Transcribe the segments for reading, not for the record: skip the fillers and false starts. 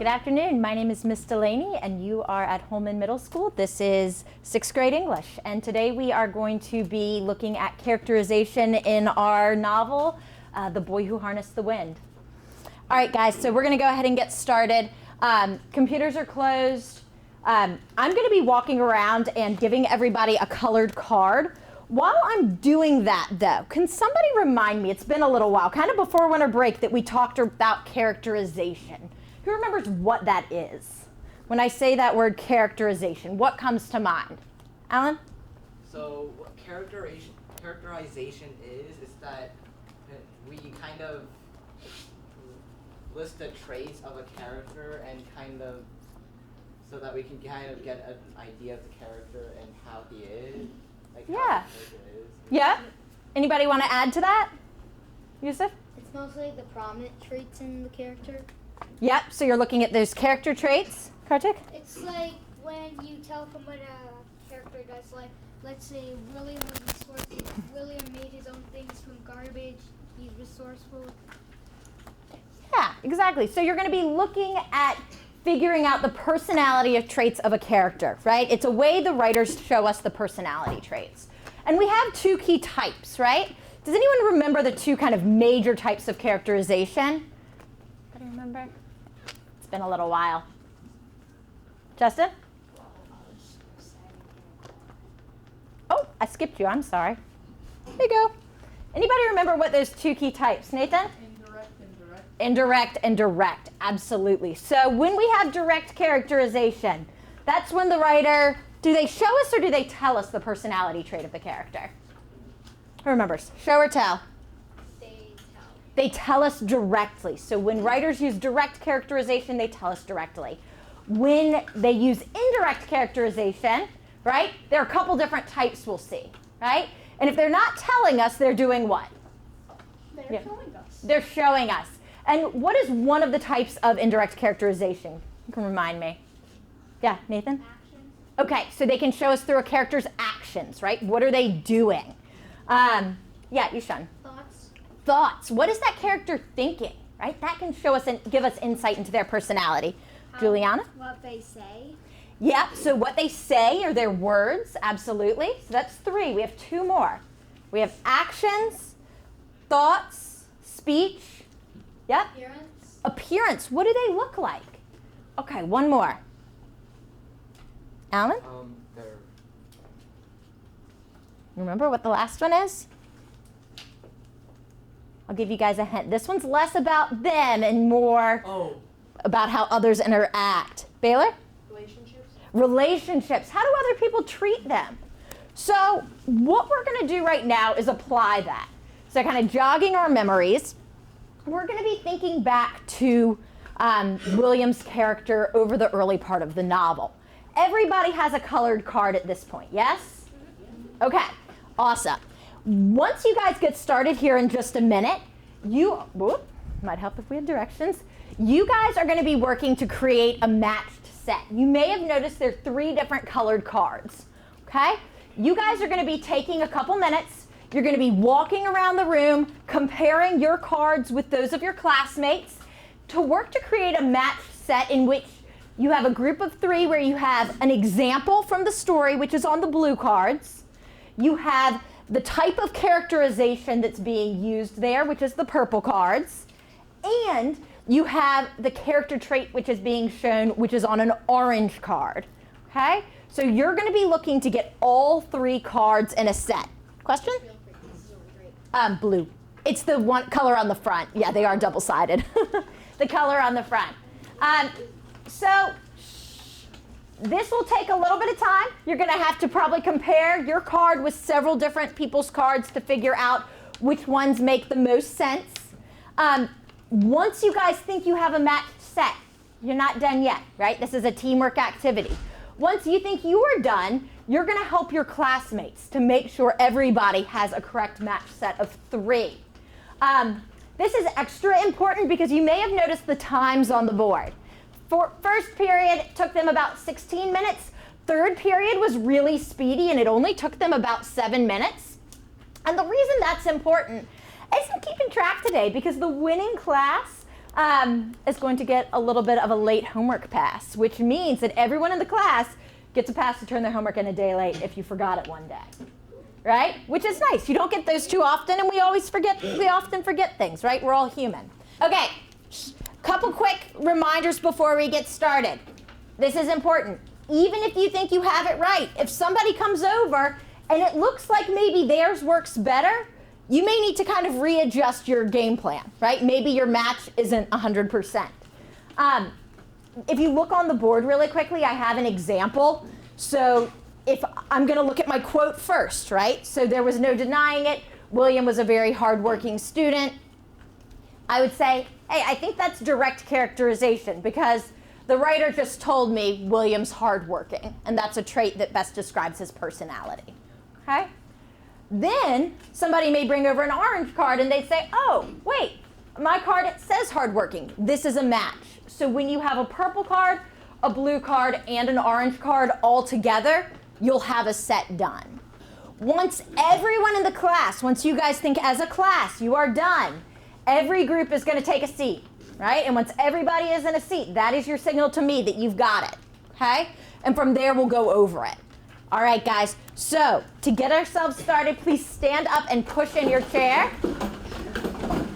Good afternoon. My name is Miss DeLaney, and you are at Holman Middle School. This is 6th grade English, and today we are going to be looking at characterization in our novel, The Boy Who Harnessed the Wind. All right, guys, so we're going to go ahead and get started. Computers are closed. I'm going to be walking around and giving everybody a colored card. While I'm doing that, though, can somebody remind me, it's been a little while, kind of before winter break, that we talked about characterization. Who remembers what that is? When I say that word characterization, what comes to mind? Alan? So what characterization is that we kind of list the traits of a character and kind of so that we can kind of get an idea of the character and how he is. Like Yeah. how the character is. Yeah? Anybody want to add to that? Yusuf? It's mostly the prominent traits in the character. Yep, so you're looking at those character traits. Kartik? It's like when you tell them what a character does, like, let's say William was resourceful. William made his own things from garbage. He's resourceful. Yeah, exactly. So you're going to be looking at figuring out the personality of traits of a character, right? It's a way the writers show us the personality traits. And we have two key types, right? Does anyone remember the two kind of major types of characterization? Anybody remember? It's been a little while. Justin? Oh, I skipped you. I'm sorry. There you go. Anybody remember what those two key types? Nathan? Indirect and direct, absolutely. So when we have direct characterization, that's when the writer, do they show us or do they tell us the personality trait of the character? Who remembers? Show or tell? They tell us directly. So when writers use direct characterization, they tell us directly. When they use indirect characterization, right, there are a couple different types we'll see, right? And if they're not telling us, they're doing what? They're showing us. They're showing us. And what is one of the types of indirect characterization? You can remind me. Yeah, Nathan? Actions. Okay, so they can show us through a character's actions, right? What are they doing? Yeah, Yushan. Thoughts. What is that character thinking, right? That can show us and give us insight into their personality. Juliana? What they say. Yeah, so what they say are their words, absolutely. So that's 3. We have 2 more. We have actions, thoughts, speech. Yep. Appearance. What do they look like? Okay, 1 more. Alan? They're Remember what the last one is? I'll give you guys a hint. This one's less about them and more about how others interact. Baylor? Relationships. How do other people treat them? So what we're going to do right now is apply that. So kind of jogging our memories, we're going to be thinking back to William's character over the early part of the novel. Everybody has a colored card at this point, yes? Okay, awesome. Once you guys get started here in just a minute, might help if we had directions. You guys are going to be working to create a matched set. You may have noticed there are 3 different colored cards, okay? You guys are going to be taking a couple minutes. You're going to be walking around the room, comparing your cards with those of your classmates to work to create a matched set in which you have a group of 3 where you have an example from the story, which is on the blue cards. You have the type of characterization that's being used there, which is the purple cards. And you have the character trait which is being shown, which is on an orange card. Okay? So you're going to be looking to get all 3 cards in a set. Question? Blue. It's the one color on the front. Yeah, they are double-sided. The color on the front. So this will take a little bit of time. You're going to have to probably compare your card with several different people's cards to figure out which ones make the most sense. Once you guys think you have a matched set, you're not done yet, right? This is a teamwork activity. Once you think you are done, you're going to help your classmates to make sure everybody has a correct matched set of 3. This is extra important because you may have noticed the times on the board. First period took them about 16 minutes. Third period was really speedy and it only took them about 7 minutes. And the reason that's important isn't keeping track today because the winning class is going to get a little bit of a late homework pass, which means that everyone in the class gets a pass to turn their homework in a day late if you forgot it one day, right? Which is nice. You don't get those too often, and we often forget things, right? We're all human. Okay, couple quick reminders before we get started. This is important. Even if you think you have it right, if somebody comes over and it looks like maybe theirs works better, you may need to kind of readjust your game plan, right? Maybe your match isn't 100%. If you look on the board really quickly, I have an example. So if I'm going to look at my quote first, right? So there was no denying it. William was a very hardworking student. I would say, hey, I think that's direct characterization because the writer just told me William's hardworking, and that's a trait that best describes his personality, okay? Then somebody may bring over an orange card and they say, oh, wait, my card, it says hardworking. This is a match. So when you have a purple card, a blue card, and an orange card all together, you'll have a set done. Once everyone in the class, once you guys think as a class, you are done, every group is going to take a seat, right? And once everybody is in a seat, that is your signal to me that you've got it, okay? And from there, we'll go over it. All right, guys, so to get ourselves started, please stand up and push in your chair.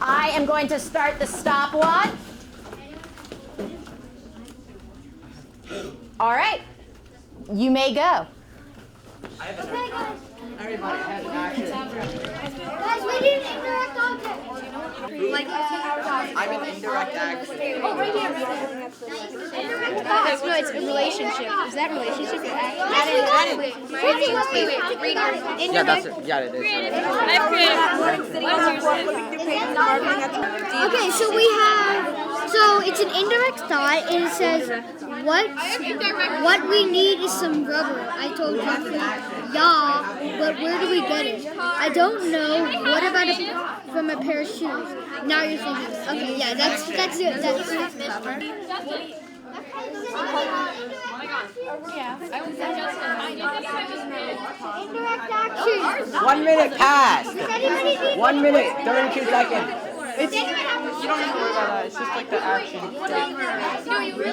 I am going to start the stopwatch. All right, you may go. Okay, guys. Everybody has an action. Guys, we need an indirect object. I'm an indirect action. Oh, right here. Indirect object. No, it's a relationship. Is that relationship? Yeah, that's it. Yeah, it is. Okay, so we have, so it's an indirect thought, and it says, what we need is some rubber. I told Jeffrey, yeah, but where do we get it? I don't know. What about from a pair of shoes? Now you're thinking, okay, yeah, that's it. That's indirect action. 1 minute passed. Does anybody need 1 minute, 32 seconds. You don't have to worry about that. It's just like the action.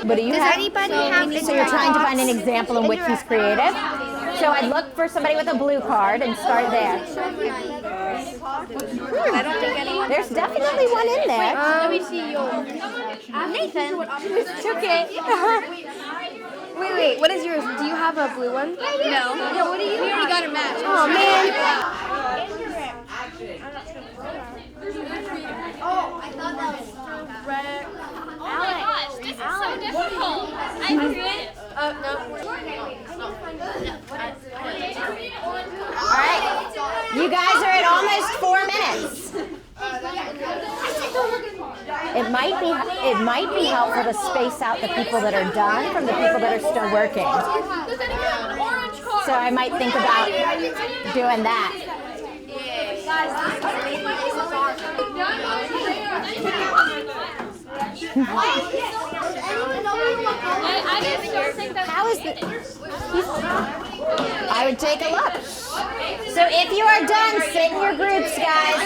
What do you have? Anybody have So you're trying to find an example in which he's creative? So I'd look for somebody with a blue card and start there. I don't think anyone. There's definitely one in there. Let me see yours. Nathan took it. Wait. What is yours? Do you have a blue one? No. Yeah, what do you We already got a match. Oh, man. Oh my gosh, this is so difficult. I'm creative. All right. You guys are at almost 4 minutes. It might be helpful to space out the people that are done from the people that are still working. Does anyone have an orange card? So I might think about doing that. I just don't think that's How is it? I would take a look. So if you are done, sit in your groups, guys.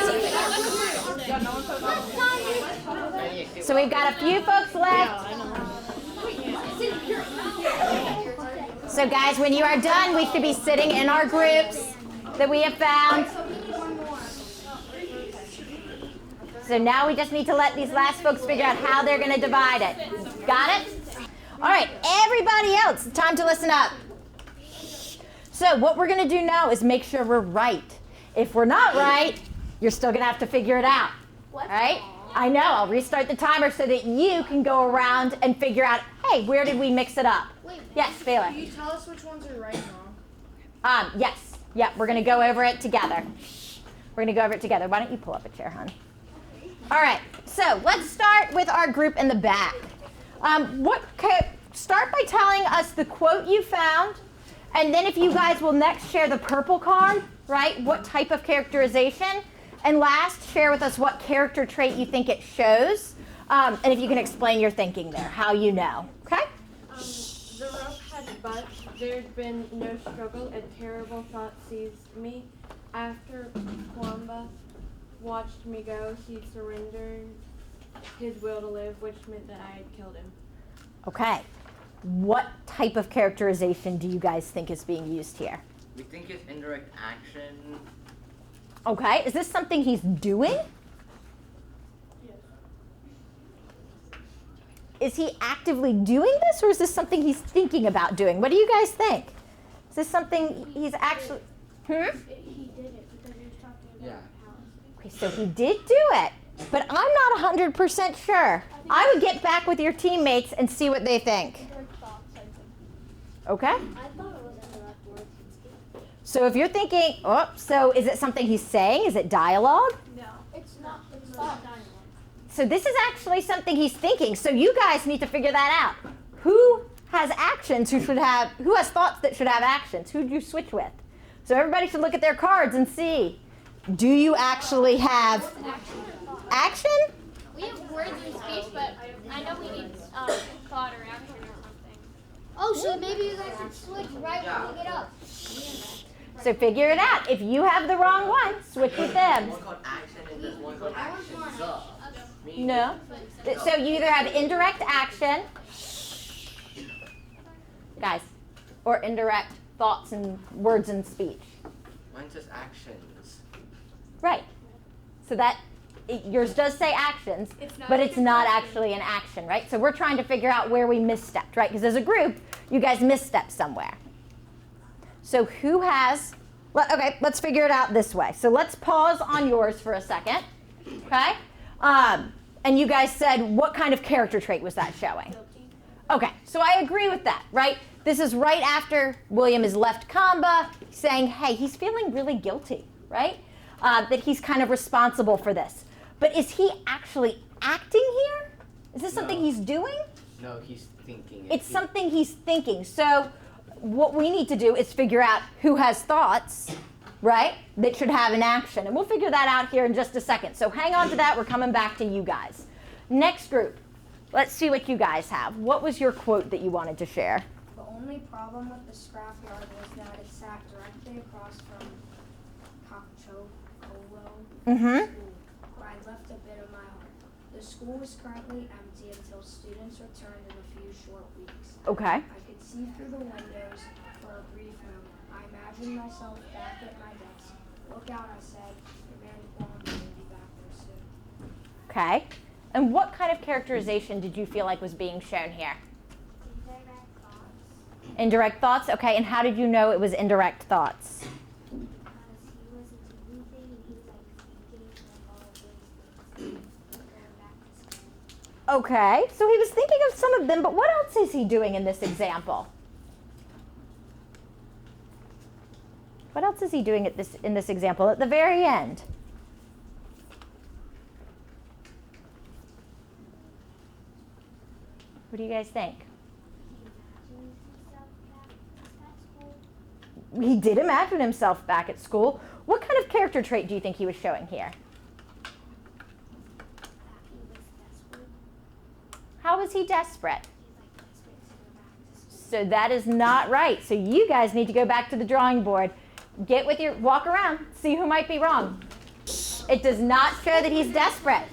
So we've got a few folks left. So guys, when you are done, we should be sitting in our groups that we have found. So now we just need to let these last folks figure out how they're going to divide it. Got it? All right, everybody else, time to listen up. So what we're going to do now is make sure we're right. If we're not right, you're still going to have to figure it out. All right? I know, I'll restart the timer so that you can go around and figure out, hey, where did we mix it up? Yes, Baylor. Can you tell us which ones are right and wrong? Yes. Yep, we're going to go over it together. We're going to go over it together. Why don't you pull up a chair, hon? All right, so let's start with our group in the back. Start by telling us the quote you found, and then if you guys will next share the purple card, right? What type of characterization? And last, share with us what character trait you think it shows, and if you can explain your thinking there, how you know, okay? The rope had bunched. There'd been no struggle. A terrible thought seized me. After Kwamba watched me go, he surrendered his will to live, which meant that I had killed him. Okay. What type of characterization do you guys think is being used here? We think it's indirect action. Okay. Is this something he's doing? Is he actively doing this, or is this something he's thinking about doing? What do you guys think? Is this something he's actually... He did it because he was talking about Yeah. Okay, so he did do it, but I'm not 100% sure. I would get back with your teammates and see what they think. Okay? I thought it was indirect words. So if you're thinking, oh, so is it something he's saying? Is it dialogue? No, it's not. It's not dialogue. So this is actually something he's thinking. So you guys need to figure that out. Who has actions who has thoughts that should have actions? Who do you switch with? So everybody should look at their cards and see, do you actually have action? We have words in speech, but I know we need thought or action or something. Oh, so maybe you guys should switch right when we get up. So figure it out. If you have the wrong one, switch with them. One called action and there's one called actions up. No. So you either have indirect action, guys, or indirect thoughts and words and speech. Mine says actions. Right. So that yours does say actions, but it's not actually an action, right? So we're trying to figure out where we misstepped, right? Because as a group, you guys misstepped somewhere. So who has, okay, let's figure it out this way. So let's pause on yours for a second, okay? And you guys said, what kind of character trait was that showing? Okay, so I agree with that, right? This is right after William has left Kamba, saying, hey, he's feeling really guilty, right? That he's kind of responsible for this. But is he actually acting here? Is this something he's doing? No, he's thinking. It's something he's thinking. So what we need to do is figure out who has thoughts, right, that should have an action. And we'll figure that out here in just a second. So hang on to that. We're coming back to you guys. Next group. Let's see what you guys have. What was your quote that you wanted to share? The only problem with the scrapyard was that it sat directly across from Mm-hmm. School, where I left a bit of my heart. The school was currently empty until students returned in a few short weeks. Okay. I could see through the windows for a brief moment. I imagined myself back at my desk. Look out, I said. The man warned me to be back there soon. Okay. And what kind of characterization did you feel like was being shown here? Indirect thoughts. Indirect thoughts? Okay, and how did you know it was indirect thoughts? Because he wasn't doing anything and he was like thinking like all of those things. Going back to school. Okay, so he was thinking of some of them, but what else is he doing in this example? What else is he doing in this example at the very end? What do you guys think? He did imagine himself back at school. What kind of character trait do you think he was showing here? How was he desperate? So that is not right. So you guys need to go back to the drawing board. Walk around, see who might be wrong. It does not show that he's desperate.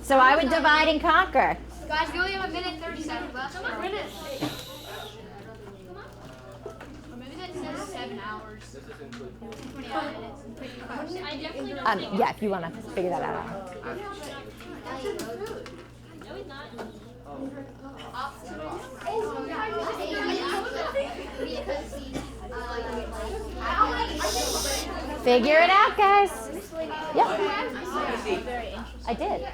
So I would divide and conquer. Guys, we only have a minute 30 seconds left. Or maybe that says 7 hours. This is included. 25 minutes. I definitely don't think Yeah, if you want to figure that out. No, he's not. Figure it out, guys. Yeah. I did.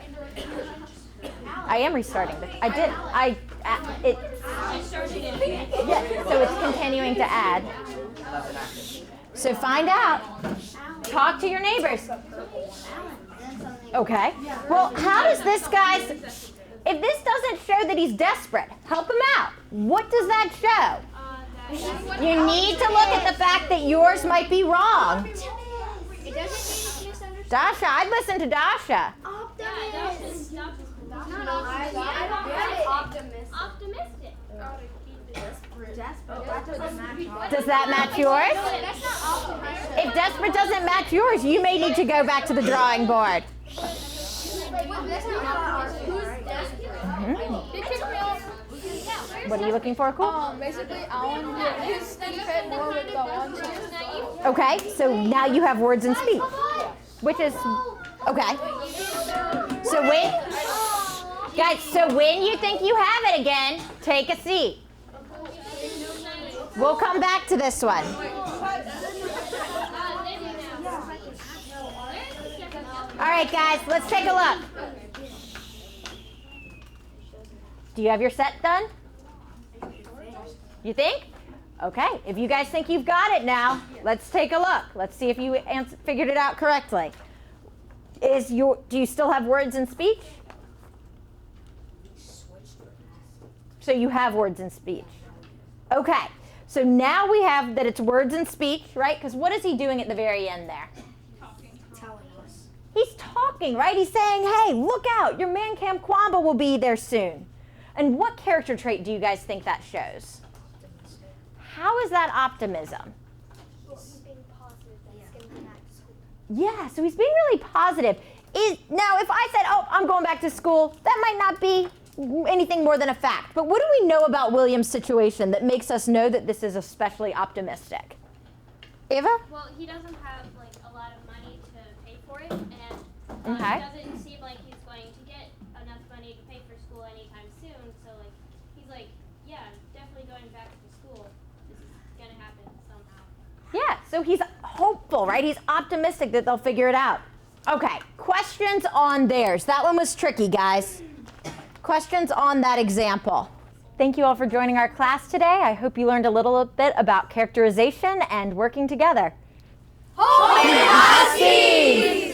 I am restarting. I did. Yeah, so it's continuing to add. So find out. Talk to your neighbors. Okay. Well, how does this guy's... If this doesn't show that he's desperate, help him out. What does that show? You need to look at the fact that yours might be wrong. Dasha, I'd listen to Dasha. Optimistic. Does that match yours? If desperate doesn't match yours, you may need to go back to the drawing board. What are you looking for, Cool? Basically, Alan, his speech fit more with the ones. Okay, so now you have words and speech, which is, okay. So when you think you have it again, take a seat. We'll come back to this one. All right, guys, let's take a look. Do you have your set done? You think? Okay, if you guys think you've got it now, let's take a look. Let's see if you figured it out correctly. Do you still have words and speech? So you have words and speech. Okay, so now we have that it's words and speech, right? Because what is he doing at the very end there? Telling us. He's talking, right? He's saying, hey, look out, your man Cam Kwamba will be there soon. And what character trait do you guys think that shows? How is that optimism? He's being positive that he's going to go back to school. Yeah, so he's being really positive. Now, if I said, oh, I'm going back to school, that might not be anything more than a fact. But what do we know about William's situation that makes us know that this is especially optimistic? Ava? Well, he doesn't have like a lot of money to pay for it, and Okay. it doesn't seem like he's going to get enough money to pay for school anytime soon. So like, he's like, yeah, I'm definitely going back to school. This is gonna happen somehow. Yeah, so he's hopeful, right? He's optimistic that they'll figure it out. Okay, questions on theirs. That one was tricky, guys. Questions on that example. Thank you all for joining our class today. I hope you learned a little bit about characterization and working together. Holy Huskies!